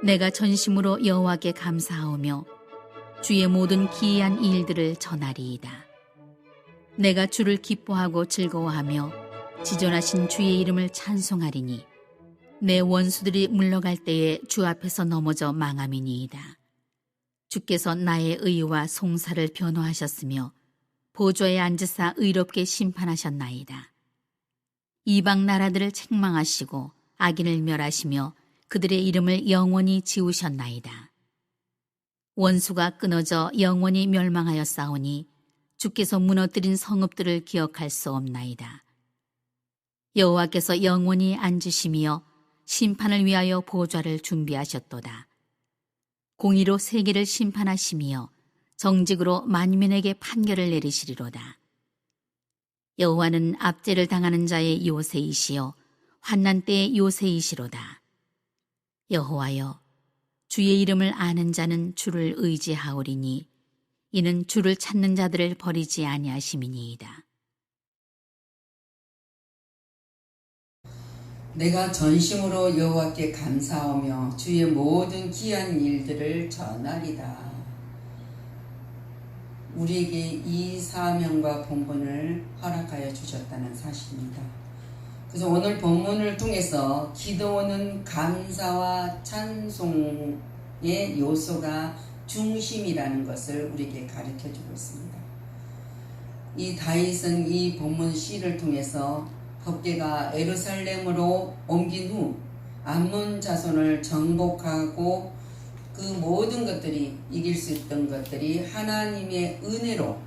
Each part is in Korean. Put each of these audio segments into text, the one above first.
내가 전심으로 여호와께 감사하오며 주의 모든 기이한 일들을 전하리이다. 내가 주를 기뻐하고 즐거워하며 지존하신 주의 이름을 찬송하리니 내 원수들이 물러갈 때에 주 앞에서 넘어져 망함이니이다. 주께서 나의 의와 송사를 변호하셨으며 보좌에 앉으사 의롭게 심판하셨나이다. 이방 나라들을 책망하시고 악인을 멸하시며 그들의 이름을 영원히 지우셨나이다. 원수가 끊어져 영원히 멸망하였사오니 주께서 무너뜨린 성읍들을 기억할 수 없나이다. 여호와께서 영원히 앉으시며 심판을 위하여 보좌를 준비하셨도다. 공의로 세계를 심판하시며 정직으로 만민에게 판결을 내리시리로다. 여호와는 압제를 당하는 자의 요새이시요 환난 때의 요새이시로다. 여호와여, 주의 이름을 아는 자는 주를 의지하오리니 이는 주를 찾는 자들을 버리지 아니하심이니이다. 내가 전심으로 여호와께 감사하며 주의 모든 귀한 일들을 전하리다. 우리에게 이 사명과 본분을 허락하여 주셨다는 사실입니다. 그래서 오늘 본문을 통해서 기도는 감사와 찬송의 요소가 중심이라는 것을 우리에게 가르쳐주고 있습니다. 이 다윗은 이 본문 시를 통해서 법궤가 예루살렘으로 옮긴 후 암몬 자손을 정복하고 그 모든 것들이 이길 수 있던 것들이 하나님의 은혜로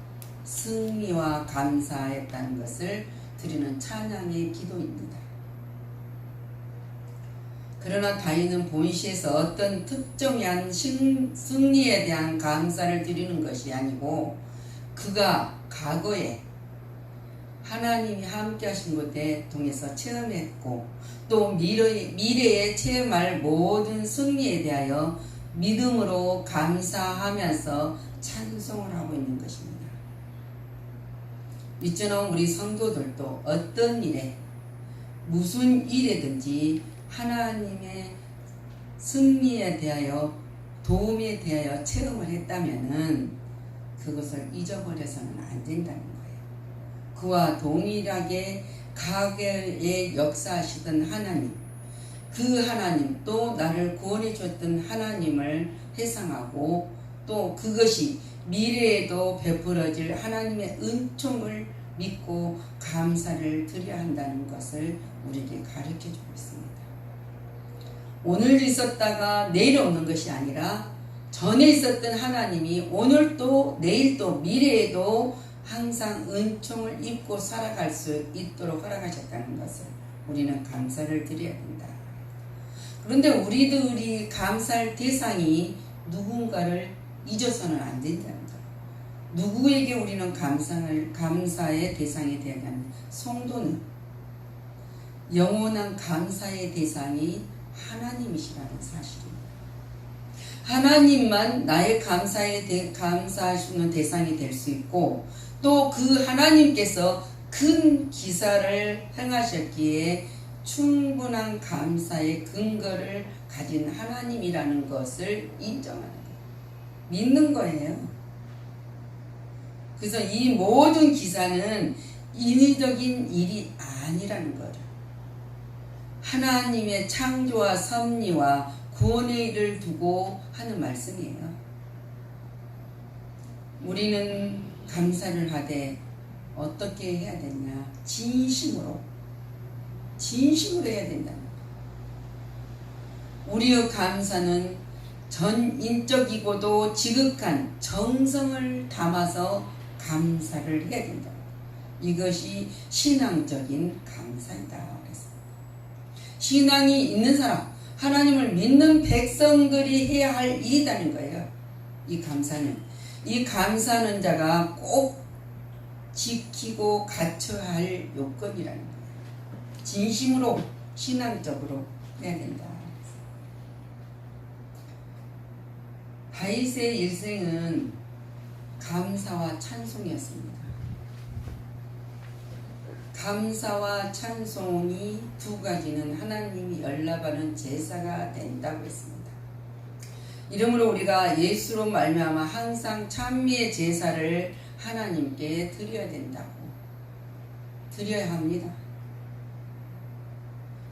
승리와 감사했다는 것을 드리는 찬양의 기도입니다. 그러나 다윗은 본시에서 어떤 특정한 승리에 대한 감사를 드리는 것이 아니고 그가 과거에 하나님이 함께 하신 것에 통해서 체험했고 또 미래에 체험할 모든 승리에 대하여 믿음으로 감사하면서 찬송을 하고 있는 것입니다. 이처럼 우리 성도들도 어떤 일에 무슨 일에든지 하나님의 승리에 대하여 도움에 대하여 체험을 했다면은 그것을 잊어버려서는 안 된다는 거예요. 그와 동일하게 과거에 역사하시던 하나님, 그 하나님 또 나를 구원해 줬던 하나님을 회상하고 또 그것이 미래에도 베풀어질 하나님의 은총을 믿고 감사를 드려야 한다는 것을 우리에게 가르쳐주고 있습니다. 오늘 있었다가 내일 없는 것이 아니라 전에 있었던 하나님이 오늘도 내일도 미래에도 항상 은총을 입고 살아갈 수 있도록 허락하셨다는 것을 우리는 감사를 드려야 된다. 그런데 우리들이 감사할 대상이 누군가를 잊어서는 안 된다는 것. 누구에게 우리는 감사의 대상이 되어야 하는 성도는 영원한 감사의 대상이 하나님이시라는 사실입니다. 하나님만 나의 감사하시는 대상이 될 수 있고 또 그 하나님께서 큰 기사를 행하셨기에 충분한 감사의 근거를 가진 하나님이라는 것을 인정하는 거예요. 믿는 거예요. 그래서 이 모든 기사는 인위적인 일이 아니라는 거죠. 하나님의 창조와 섭리와 구원의 일을 두고 하는 말씀이에요. 우리는 감사를 하되 어떻게 해야 되냐? 진심으로 해야 된다는 거예요. 우리의 감사는 전인적이고도 지극한 정성을 담아서 감사를 해야 된다. 이것이 신앙적인 감사이다. 신앙이 있는 사람, 하나님을 믿는 백성들이 해야 할 일이라는 거예요. 이 감사는. 이 감사하는 자가 꼭 지키고 갖춰야 할 요건이라는 거예요. 진심으로 신앙적으로 해야 된다. 다윗의 일생은 감사와 찬송이었습니다. 감사와 찬송이 두 가지는 하나님이 연락하는 제사가 된다고 했습니다. 이러므로 우리가 예수로 말미암아 항상 찬미의 제사를 하나님께 드려야 된다고. 드려야 합니다.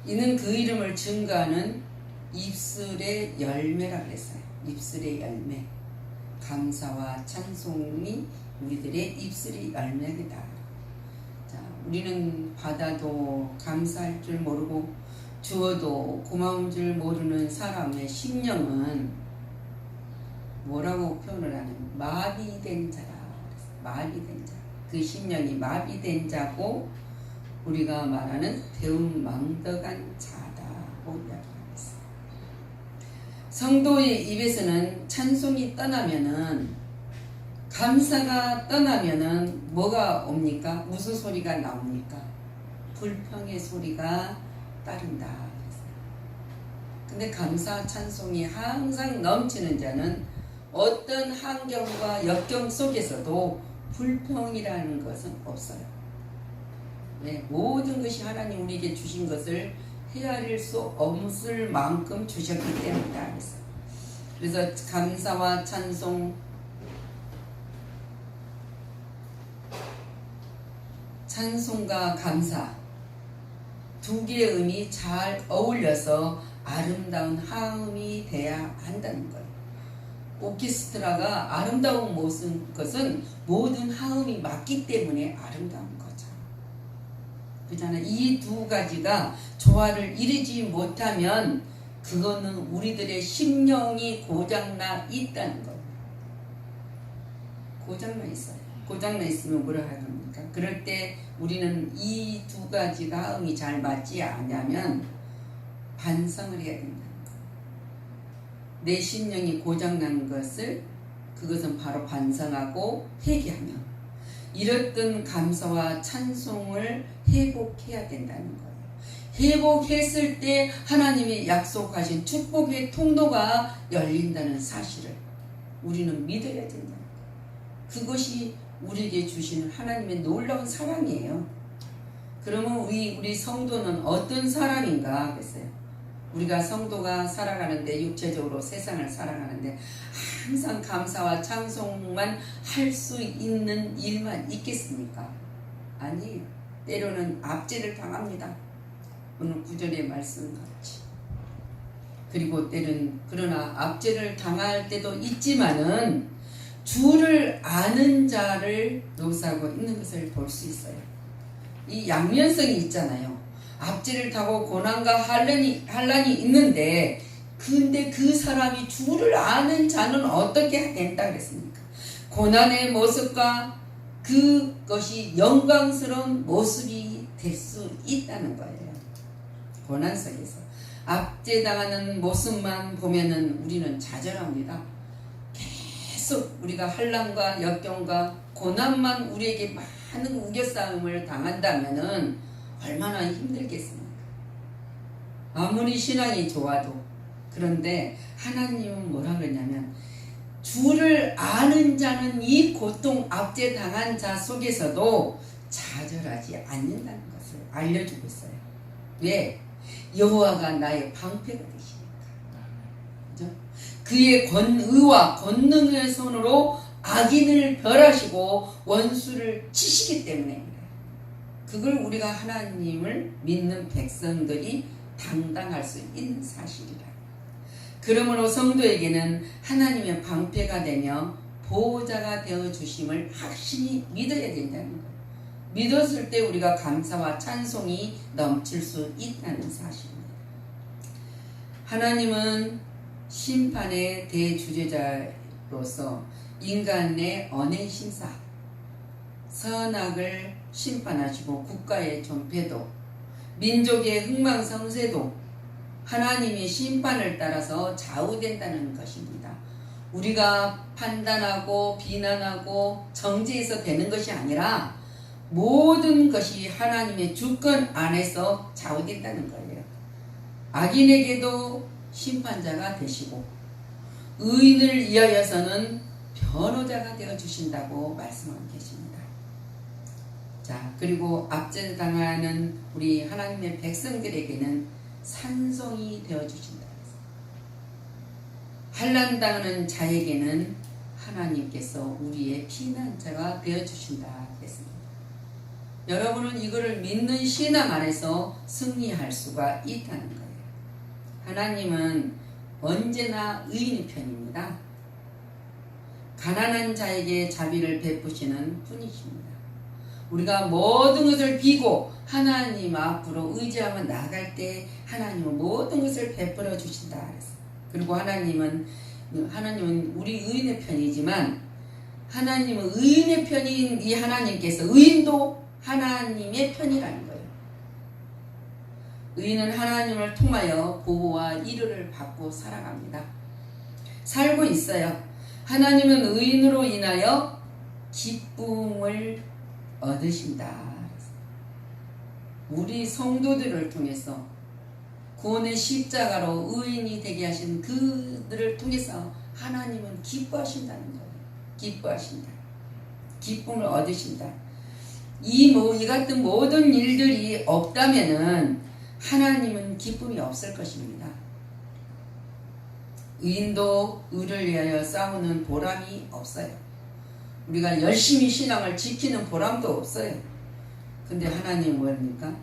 이는 그 이름을 증거하는 입술의 열매라 그랬어요. 입술의 열매. 감사와 찬송이 우리들의 입술의 열매이다. 자, 우리는 받아도 감사할 줄 모르고 주어도 고마운 줄 모르는 사람의 심령은 뭐라고 표현을 하는? 마비된 자라. 마비된 자. 그 심령이 마비된 자고 우리가 말하는 배은망덕한 자다고 이야기하고 있어요. 성도의 입에서는 찬송이 떠나면은, 감사가 떠나면은 뭐가 옵니까? 무슨 소리가 나옵니까? 불평의 소리가 따른다. 근데 감사 찬송이 항상 넘치는 자는 어떤 환경과 역경 속에서도 불평이라는 것은 없어요. 네, 모든 것이 하나님 우리에게 주신 것을 헤아릴 수 없을 만큼 주셨기 때문이다. 그래서 감사와 찬송, 찬송과 감사 두 개의 음이 잘 어울려서 아름다운 화음이 돼야 한다는 거예요. 오케스트라가 아름다운 것은 모든 화음이 맞기 때문에 아름다운 거죠. 그렇잖아요. 이 두 가지가 조화를 이루지 못하면 그거는 우리들의 심령이 고장나 있다는 거예요. 고장나 있어요. 고장나 있으면 뭐라 합니까? 그럴 때 우리는 이 두 가지가 음이 잘 맞지 않으면 반성을 해야 된다는 거예요. 내 심령이 고장난 것을 그것은 바로 반성하고 회개하며 잃었던 감사와 찬송을 회복해야 된다는 거예요. 회복했을 때 하나님이 약속하신 축복의 통로가 열린다는 사실을 우리는 믿어야 된다는 거예요. 그것이 우리에게 주시는 하나님의 놀라운 사랑이에요. 그러면 우리 성도는 어떤 사람인가 하겠어요? 우리가 성도가 살아가는데, 육체적으로 세상을 살아가는데 항상 감사와 찬송만 할 수 있는 일만 있겠습니까? 아니에요. 때로는 압제를 당합니다. 오늘 9절의 말씀같이. 그리고 때는 그러나 압제를 당할 때도 있지만은 주를 아는 자를 노사하고 있는 것을 볼 수 있어요. 이 양면성이 있잖아요. 압제를 타고 고난과 환란이 있는데, 근데 그 사람이 주를 아는 자는 어떻게 된다 그랬습니까? 고난의 모습과 그것이 영광스러운 모습이 될 수 있다는 거예요. 고난 속에서 압제당하는 모습만 보면은 우리는 좌절합니다. 계속 우리가 환난과 역경과 고난만 우리에게 많은 우겨싸움을 당한다면은 얼마나 힘들겠습니까? 아무리 신앙이 좋아도. 그런데 하나님은 뭐라 그러냐면 주를 아는 자는 이 고통 압제당한 자 속에서도 좌절하지 않는다는 것을 알려주고 있어요. 왜? 여호와가 나의 방패가 되시니까. 그죠? 그의 의와 권능의 손으로 악인을 벌하시고 원수를 치시기 때문에 그걸 우리가 하나님을 믿는 백성들이 당당할 수 있는 사실이라. 그러므로 성도에게는 하나님의 방패가 되며 보호자가 되어주심을 확신히 믿어야 된다는 거예요. 믿었을 때 우리가 감사와 찬송이 넘칠 수 있다는 사실입니다. 하나님은 심판의 대주제자로서 인간의 언행 심사, 선악을 심판하시고 국가의 존폐도, 민족의 흥망성쇠도 하나님의 심판을 따라서 좌우된다는 것입니다. 우리가 판단하고 비난하고 정죄해서 되는 것이 아니라 모든 것이 하나님의 주권 안에서 좌우된다는 거예요. 악인에게도 심판자가 되시고 의인을 위하여서는 변호자가 되어주신다고 말씀하고 계십니다. 자, 그리고 압제당하는 우리 하나님의 백성들에게는 산성이 되어주신다. 환난 당하는 자에게는 하나님께서 우리의 피난자가 되어주신다 했습니다. 여러분은 이거를 믿는 신앙 안에서 승리할 수가 있다는 거예요. 하나님은 언제나 의인의 편입니다. 가난한 자에게 자비를 베푸시는 분이십니다. 우리가 모든 것을 비고 하나님 앞으로 의지하며 나갈 때 하나님은 모든 것을 베풀어 주신다 그랬어요. 그리고 하나님은 우리 의인의 편이지만 하나님은 의인의 편인 이 하나님께서 의인도 하나님의 편이라는 거예요. 의인은 하나님을 통하여 보호와 위로를 받고 살아갑니다. 살고 있어요. 하나님은 의인으로 인하여 기쁨을 얻으신다. 우리 성도들을 통해서 구원의 십자가로 의인이 되게 하신 그들을 통해서 하나님은 기뻐하신다는 거예요. 기뻐하신다. 기쁨을 얻으신다. 이 같은 모든 일들이 없다면은 하나님은 기쁨이 없을 것입니다. 의인도 의를 위하여 싸우는 보람이 없어요. 우리가 열심히 신앙을 지키는 보람도 없어요. 근데 하나님은 뭐입니까?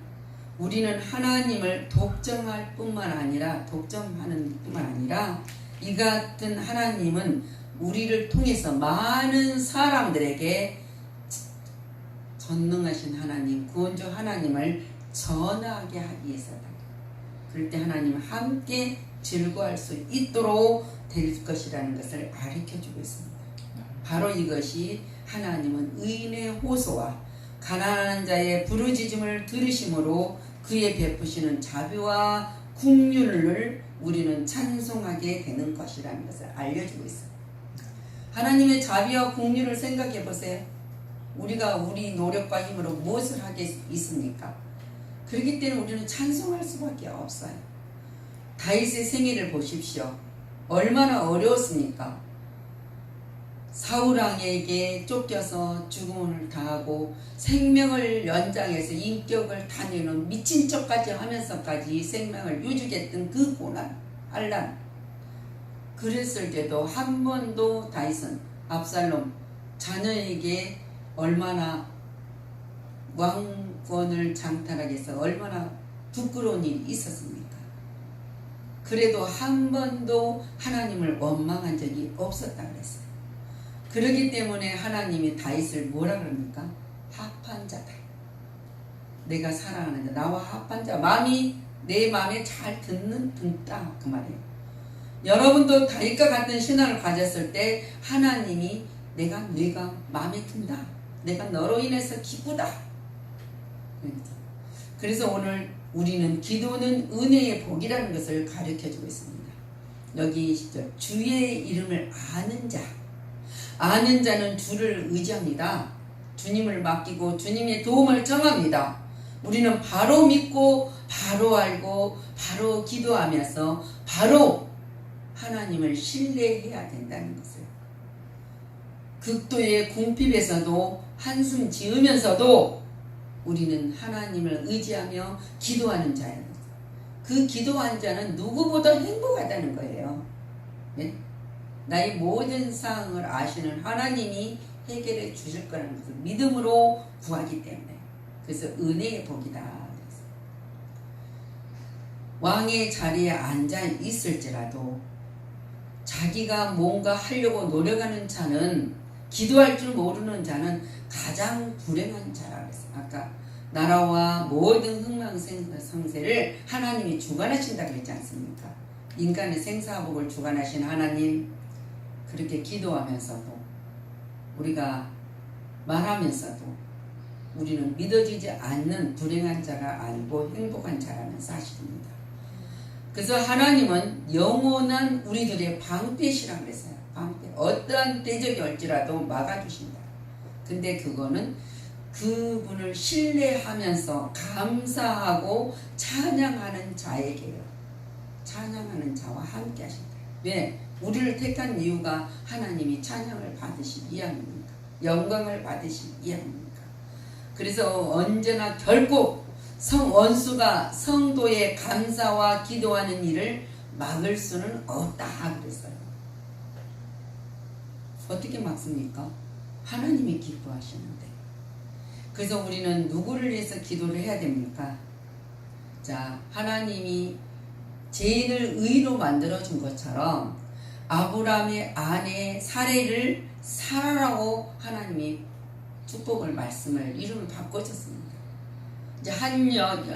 우리는 하나님을 독점하는 뿐만 아니라 이 같은 하나님은 우리를 통해서 많은 사람들에게 전능하신 하나님, 구원주 하나님을 전하게 하기 위해서다. 그럴 때 하나님은 함께 즐거워할 수 있도록 될 것이라는 것을 가르쳐주고 있습니다. 바로 이것이 하나님은 의인의 호소와 가난한 자의 부르짖음을 들으심으로 그의 베푸시는 자비와 긍휼을 우리는 찬송하게 되는 것이라는 것을 알려주고 있어요. 하나님의 자비와 긍휼을 생각해 보세요. 우리가 우리 노력과 힘으로 무엇을 하겠습니까? 그렇기 때문에 우리는 찬송할 수밖에 없어요. 다윗의 생애를 보십시오. 얼마나 어려웠습니까? 사울왕에게 쫓겨서 죽음을 당하고 생명을 연장해서 인격을 다니는 미친 척까지 하면서까지 생명을 유지했던 그 고난, 환난. 그랬을 때도 한 번도 다윗은 압살롬 자녀에게 얼마나 왕권을 장탈하게 해서 얼마나 부끄러운 일이 있었습니까? 그래도 한 번도 하나님을 원망한 적이 없었다 그랬어요. 그렇기 때문에 하나님이 다윗을 뭐라 그럽니까? 합한 자다. 내가 사랑하는 자, 나와 합한 자, 내 마음에 잘 듣다 그 말이에요. 여러분도 다윗과 같은 신앙을 가졌을 때 하나님이 내가 마음에 든다. 내가 너로 인해서 기쁘다. 그래서 오늘 우리는 기도는 은혜의 복이라는 것을 가르쳐주고 있습니다. 여기 주의 이름을 아는 자는 주를 의지합니다. 주님을 맡기고 주님의 도움을 청합니다. 우리는 바로 믿고 바로 알고 바로 기도하면서 바로 하나님을 신뢰해야 된다는 것을. 극도의 궁핍에서도 한숨 지으면서도 우리는 하나님을 의지하며 기도하는 자예요. 그 기도한 자는 누구보다 행복하다는 거예요. 네? 나의 모든 사항을 아시는 하나님이 해결해 주실 거라는 것을 믿음으로 구하기 때문에. 그래서 은혜의 복이다. 왕의 자리에 앉아 있을지라도 자기가 뭔가 하려고 노력하는 자는, 기도할 줄 모르는 자는 가장 불행한 자라고 했어요. 아까 나라와 모든 흥망성쇠를 하나님이 주관하신다고 했지 않습니까? 인간의 생사복을 주관하신 하나님, 그렇게 기도하면서도 우리가 말하면서도 우리는 믿어지지 않는 불행한 자가 아니고 행복한 자라는 사실입니다. 그래서 하나님은 영원한 우리들의 방패시라고 그랬어요. 방패. 어떠한 대적이 올지라도 막아주신다. 근데 그거는 그분을 신뢰하면서 감사하고 찬양하는 자에게요. 찬양하는 자와 함께 하신다. 왜? 우리를 택한 이유가 하나님이 찬양을 받으시기 위함입니까? 영광을 받으시기 위함입니까? 그래서 언제나 결국 원수가 성도의 감사와 기도하는 일을 막을 수는 없다 그랬어요. 어떻게 막습니까? 하나님이 기뻐하시는데. 그래서 우리는 누구를 위해서 기도를 해야 됩니까? 자, 하나님이 죄인을 의로 만들어준 것처럼 아브라함의 아내 사레를 사라라고 하나님이 축복을 말씀을 이름을 바꿔줬습니다. 이제 한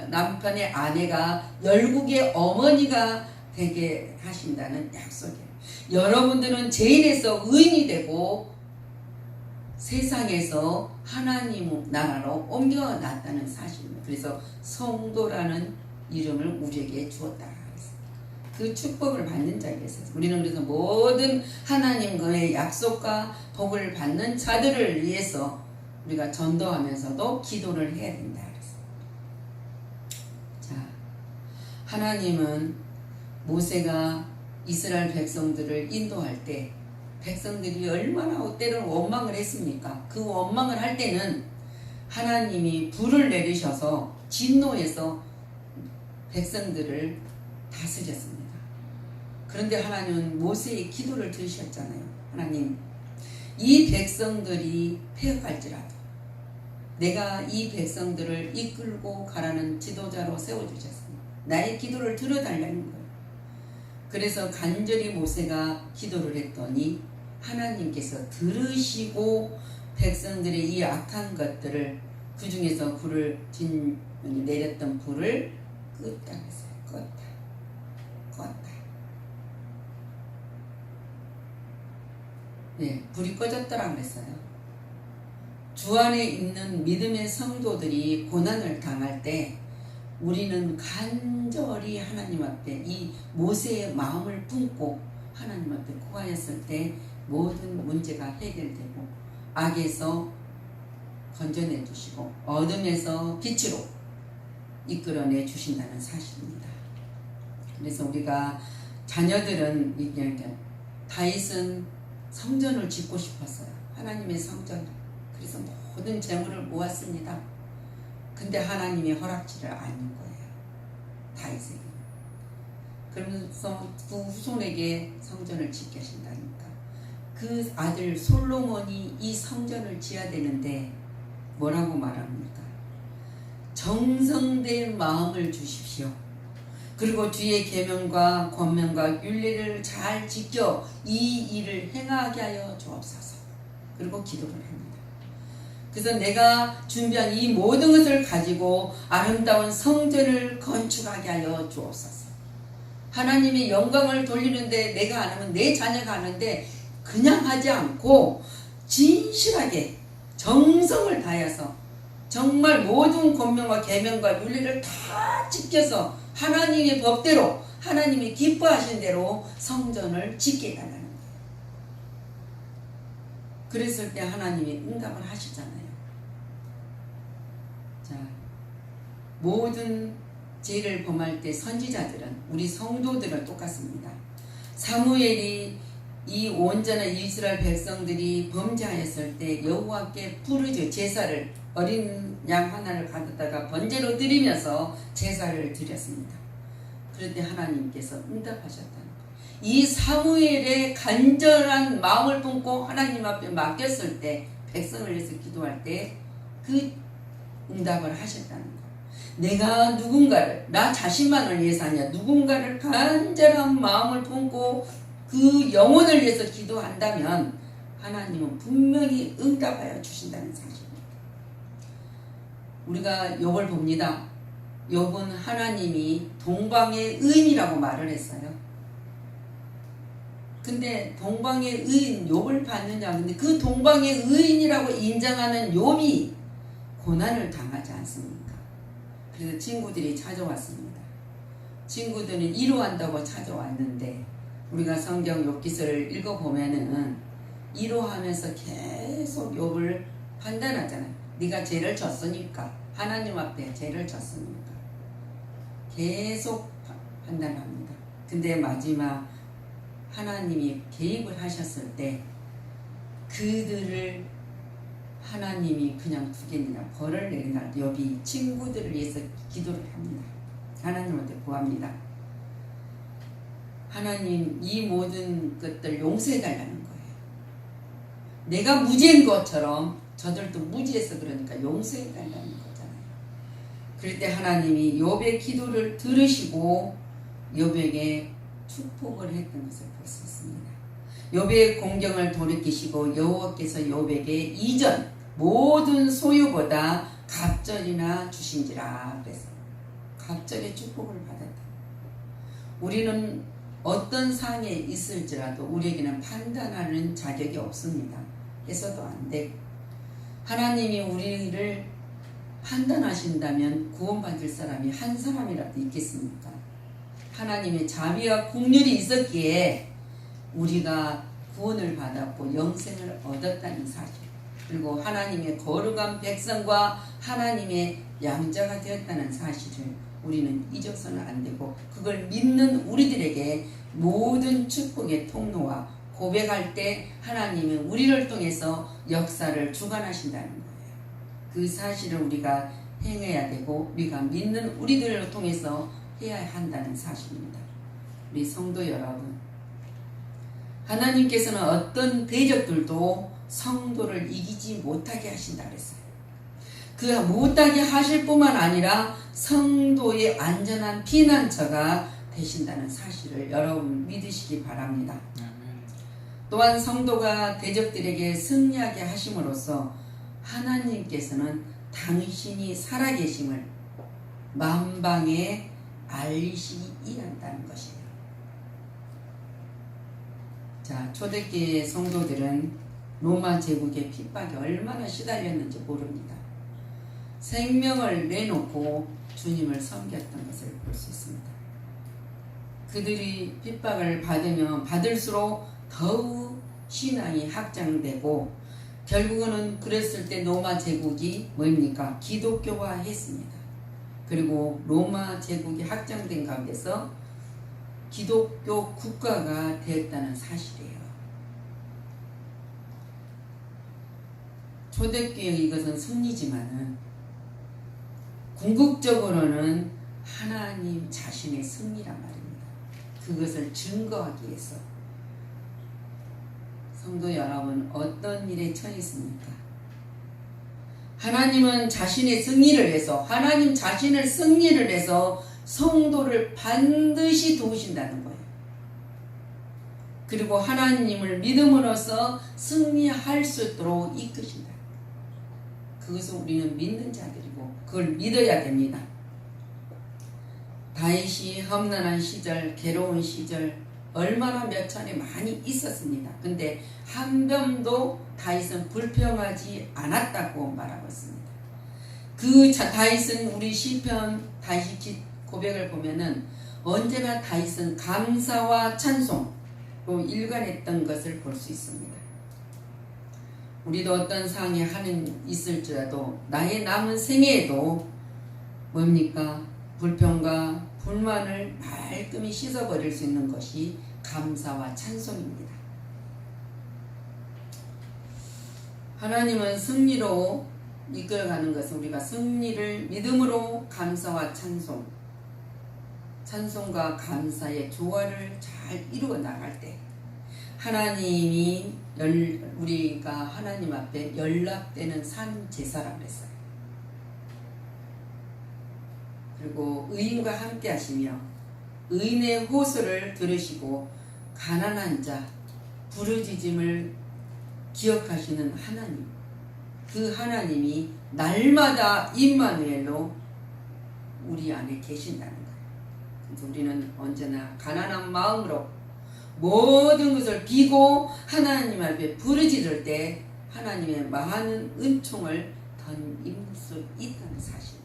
남편의 아내가 열국의 어머니가 되게 하신다는 약속이에요. 여러분들은 죄인에서 의인이 되고 세상에서 하나님 나라로 옮겨놨다는 사실입니다. 그래서 성도라는 이름을 우리에게 주었다. 그 축복을 받는 자에게 있어서 우리는 그래서 모든 하나님과의 약속과 복을 받는 자들을 위해서 우리가 전도하면서도 기도를 해야 된다. 자, 하나님은 모세가 이스라엘 백성들을 인도할 때 백성들이 얼마나 때로는 원망을 했습니까? 그 원망을 할 때는 하나님이 불을 내리셔서 진노해서 백성들을 다스렸습니다. 그런데 하나님은 모세의 기도를 들으셨잖아요. 하나님, 이 백성들이 패역할지라도 내가 이 백성들을 이끌고 가라는 지도자로 세워주셨습니다. 나의 기도를 들어달라는 거예요. 그래서 간절히 모세가 기도를 했더니 하나님께서 들으시고 백성들의 이 악한 것들을 그 중에서 내렸던 불을 껐다 했어요. 껐다. 네, 불이 꺼졌더라 그랬어요. 주 안에 있는 믿음의 성도들이 고난을 당할 때 우리는 간절히 하나님 앞에 이 모세의 마음을 품고 하나님 앞에 구하였을 때 모든 문제가 해결되고 악에서 건져내 주시고 어둠에서 빛으로 이끌어내 주신다는 사실입니다. 그래서 우리가 자녀들은 다윗은 성전을 짓고 싶었어요. 하나님의 성전. 그래서 모든 재물을 모았습니다. 근데 하나님이 허락지를 않은 거예요. 다윗에게. 그러면서 그 후손에게 성전을 짓게 하신다니까. 그 아들 솔로몬이 이 성전을 지어야 되는데 뭐라고 말합니까? 정성된 마음을 주십시오. 그리고 주의 계명과 권면과 율례를 잘 지켜 이 일을 행하게 하여 주옵소서. 그리고 기도를 합니다. 그래서 내가 준비한 이 모든 것을 가지고 아름다운 성전을 건축하게 하여 주옵소서. 하나님의 영광을 돌리는데 내가 안 하면 내 자녀가 하는데 그냥 하지 않고 진실하게 정성을 다해서 정말 모든 권명과 계명과 윤리를 다 지켜서 하나님의 법대로 하나님이 기뻐하신 대로 성전을 짓게 해달라는 거예요. 그랬을 때 하나님이 응답을 하시잖아요. 자, 모든 죄를 범할 때 선지자들은 우리 성도들은 똑같습니다. 사무엘이 이 온전한 이스라엘 백성들이 범죄하였을 때 여호와께 부르짖어 제사를 어린 양 하나를 가져다가 번제로 드리면서 제사를 드렸습니다. 그런데 하나님께서 응답하셨다는 거예요. 이 사무엘의 간절한 마음을 품고 하나님 앞에 맡겼을 때 백성을 위해서 기도할 때 그 응답을 하셨다는 거예요. 내가 누군가를 나 자신만을 위해서 아니야 누군가를 간절한 마음을 품고 그 영혼을 위해서 기도한다면 하나님은 분명히 응답하여 주신다는 사실입니다. 우리가 욥을 봅니다. 욥은 하나님이 동방의 의인이라고 말을 했어요. 근데 동방의 의인 욥을 봤느냐? 근데 그 동방의 의인이라고 인정하는 욥이 고난을 당하지 않습니까? 그래서 친구들이 찾아왔습니다. 친구들은 위로한다고 찾아왔는데 우리가 성경 욥기서를 읽어보면은 위로하면서 계속 욥을 판단하잖아요. 네가 죄를 졌으니까 하나님 앞에 죄를 졌으니까 계속 판단합니다. 근데 마지막 하나님이 개입을 하셨을 때 그들을 하나님이 그냥 두겠느냐 벌을 내리나 욥이 친구들을 위해서 기도를 합니다. 하나님한테 구합니다. 하나님 이 모든 것들 용서해 달라는 거예요. 내가 무지인 것처럼 저들도 무지해서 그러니까 용서해 달라는 거잖아요. 그럴 때 하나님이 욥의 기도를 들으시고 욥에게 축복을 했던 것을 볼 수 있습니다. 욥의 공경을 돌이키시고 여호와께서 욥에게 이전 모든 소유보다 갑절이나 주신지라 그래서 갑절의 축복을 받았다. 우리는 어떤 상에 있을지라도 우리에게는 판단하는 자격이 없습니다. 해서도 안 되고 하나님이 우리를 판단하신다면 구원받을 사람이 한 사람이라도 있겠습니까? 하나님의 자비와 긍휼이 있었기에 우리가 구원을 받았고 영생을 얻었다는 사실, 그리고 하나님의 거룩한 백성과 하나님의 양자가 되었다는 사실을 우리는 잊어서는 안 되고, 그걸 믿는 우리들에게 모든 축복의 통로와 고백할 때 하나님은 우리를 통해서 역사를 주관하신다는 거예요. 그 사실을 우리가 행해야 되고 우리가 믿는 우리들을 통해서 해야 한다는 사실입니다. 우리 성도 여러분, 하나님께서는 어떤 대적들도 성도를 이기지 못하게 하신다 그랬어요. 그 못하게 하실 뿐만 아니라 성도의 안전한 피난처가 되신다는 사실을 여러분 믿으시기 바랍니다. 또한 성도가 대적들에게 승리하게 하심으로써 하나님께서는 당신이 살아계심을 만방에 알리시기 한다는 것이에요. 자, 초대교회 성도들은 로마 제국의 핍박에 얼마나 시달렸는지 모릅니다. 생명을 내놓고 주님을 섬겼던 것을 볼 수 있습니다. 그들이 핍박을 받으면 받을수록 더욱 신앙이 확장되고 결국은 그랬을 때 로마 제국이 뭡니까? 기독교화 했습니다. 그리고 로마 제국이 확장된 가운데서 기독교 국가가 되었다는 사실이에요. 초대교회 이것은 승리지만은 궁극적으로는 하나님 자신의 승리란 말입니다. 그것을 증거하기 위해서. 성도 여러분, 어떤 일에 처했습니까? 하나님은 자신의 승리를 해서, 하나님 자신을 승리를 해서 성도를 반드시 도우신다는 거예요. 그리고 하나님을 믿음으로써 승리할 수 있도록 이끄신다. 그것을 우리는 믿는 자들이고 그걸 믿어야 됩니다. 다윗이 험난한 시절, 괴로운 시절 얼마나 몇 차례 많이 있었습니다. 근데 한 번도 다윗은 불평하지 않았다고 말하고 있습니다. 그 다윗은 우리 시편 다윗 고백을 보면은 언제나 다윗은 감사와 찬송로 일관했던 것을 볼 수 있습니다. 우리도 어떤 상황에 하는 있을지라도 나의 남은 생애에도 뭡니까? 불평과 불만을 말끔히 씻어버릴 수 있는 것이 감사와 찬송입니다. 하나님은 승리로 이끌어가는 것은 우리가 승리를 믿음으로 감사와 찬송과 감사의 조화를 잘 이루어 나갈 때 하나님이 우리가 하나님 앞에 연락되는 산 제사라고 했어요. 그리고 의인과 함께 하시며 의인의 호소를 들으시고 가난한 자 부르짖음을 기억하시는 하나님, 그 하나님이 날마다 임마누엘로 우리 안에 계신다는 거예요. 그래서 우리는 언제나 가난한 마음으로 모든 것을 비고 하나님 앞에 부르짖을 때 하나님의 많은 은총을 덧입을 수 있다는 사실입니다.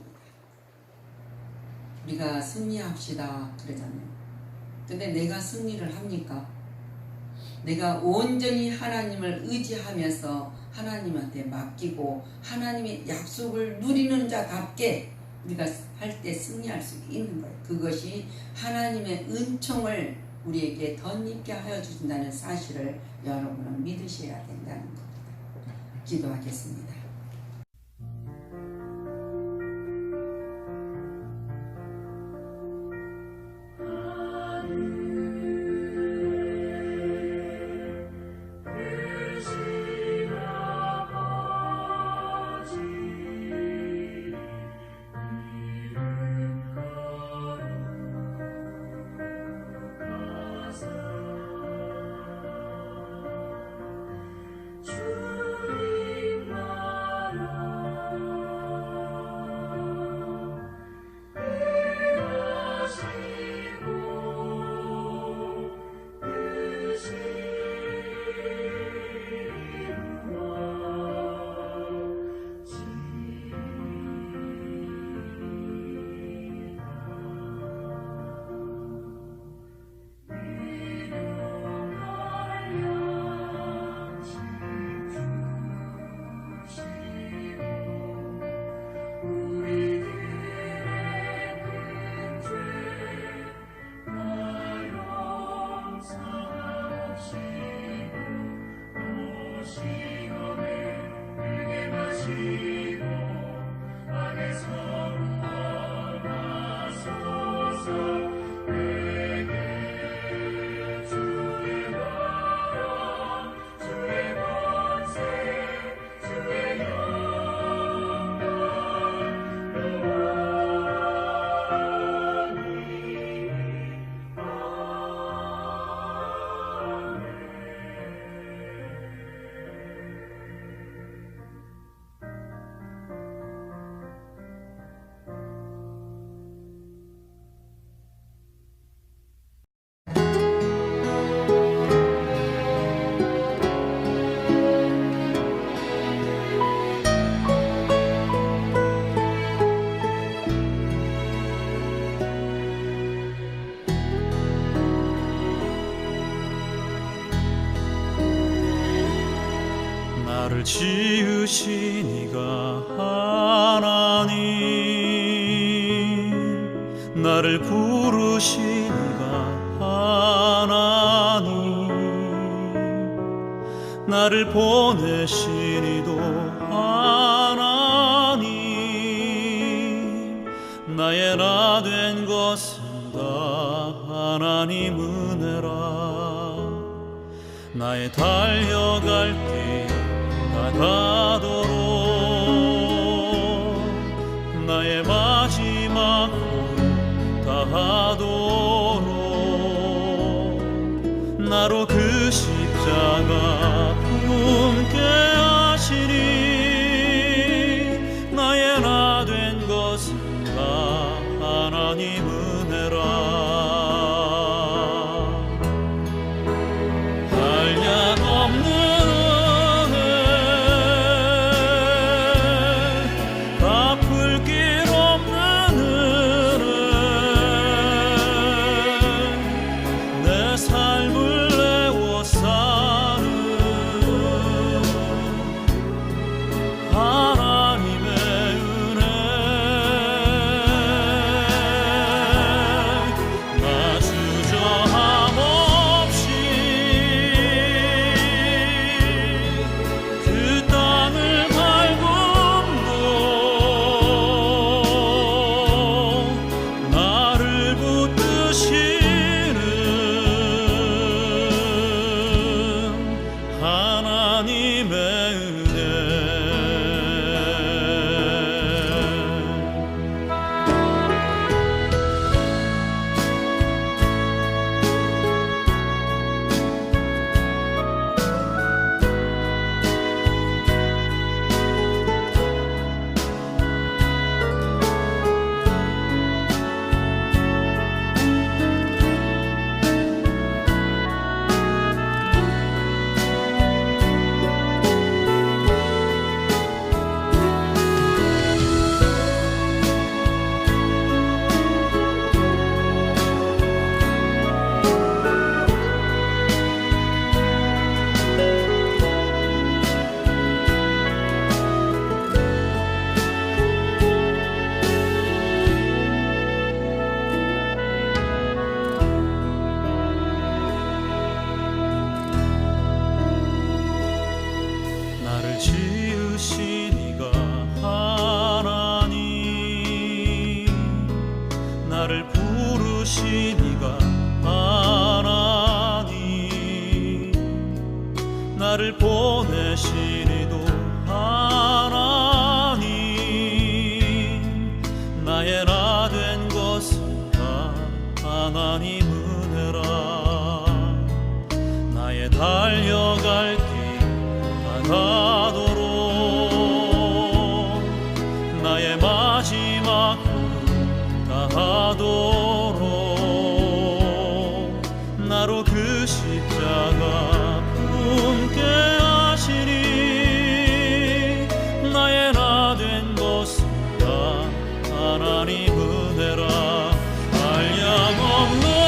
우리가 승리합시다 그러잖아요. 근데 내가 승리를 합니까? 내가 온전히 하나님을 의지하면서 하나님한테 맡기고 하나님의 약속을 누리는 자답게 우리가 할 때 승리할 수 있는 거예요. 그것이 하나님의 은총을 우리에게 덧입게 하여 주신다는 사실을 여러분은 믿으셔야 된다는 겁니다. 기도하겠습니다. 시 지으신 이가 하나님, 나를 부르신 이가 하나님, 나를 보내신 이도 하나님, 나의 나 된 것은 다 하나님 은혜라. 나의 달려갈 길 다가도록, 나의 마지막 홀 다하도록, 나로 그 십자가 품게 하시니, 나의 나 된 것은 다 하나님 은혜라. 지으신 이가 하나님, 나를 부르신 이가 하나님, 나를 보내신 이도 하나님, 나의 나 된 것은 다 하나님 은혜라. 나의 달려갈 길 다가도록, 나의 마지막 홀 다하도록, 나로 그 십자가 품게 하시니, 나의 나 된 것은 다 하나님 은혜라. 한량없는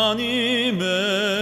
하나님의